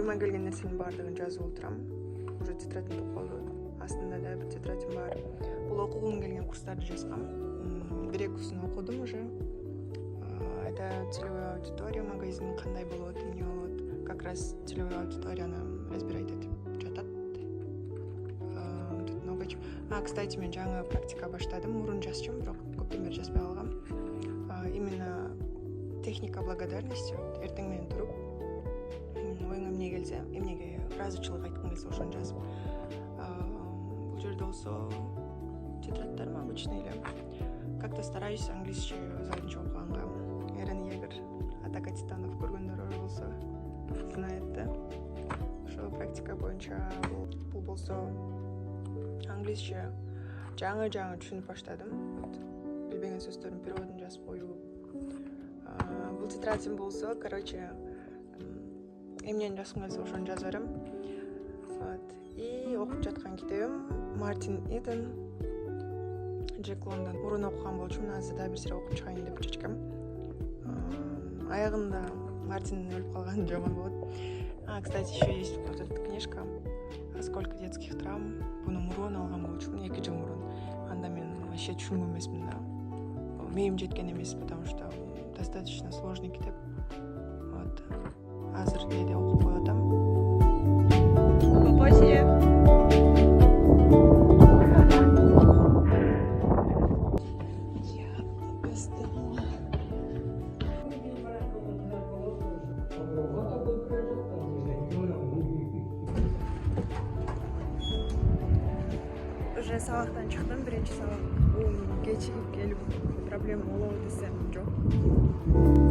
оюма келген нерсенин баардыгын жазып отурам. Уже тетрадьым тополду. Астында да бир тетрадьым бар. Бул окугум келген курстарды жазгам. 1-2-син окудум уже. Это целевая аудитория магазин кандай болот, эмне болот. Как раз целевая аудиторияны разбирать этип жатат. Кстати, мен жаңы практика баштадым. Мурун жазчумун, бирок көптөн бери жазбай калгам. Именно техника благодарности. Эртең менен туруп, оюңа эмне келсе, эмнеге ыраазычылык айткың келсе ошону жазып. Бул жерде болсо тетрадьдарым обычный эле. Как-то стараюсь англисче өзүнчө окуганга. Эрен Егер, Атака титанов көргөндөр болсо знает да. Ошо практика боюнча бул болсо англисче жаңы түшүнүп баштадым. Билбеген сөздөрдүн переводун жазып коюу. Бул тетрадьым болсо, эмнени жазгым келсе ошону жаза берем. И окуп жаткан китебим Мартин Иден, Джек Лондон. Мурун окуган болчумун, азыр да бир сыйра окуп чыгайын деп чечкем. Аягында Мартин өлүп калган жаман болот. Кстати, еще есть вот эта книжка «Сколько детских травм». Буну мурун алган болчумун, 2 жыл мурун. Анда мен вообще түшүнгөн эмесмин да. Мээм жеткен эмес, потому что достаточно сложный китеп. Вот. Азыр кээде окуп коюп атам. Попозже. Уже сабактан чыктым, биринчи сабак. Кечигип келип проблема болобу десем жок.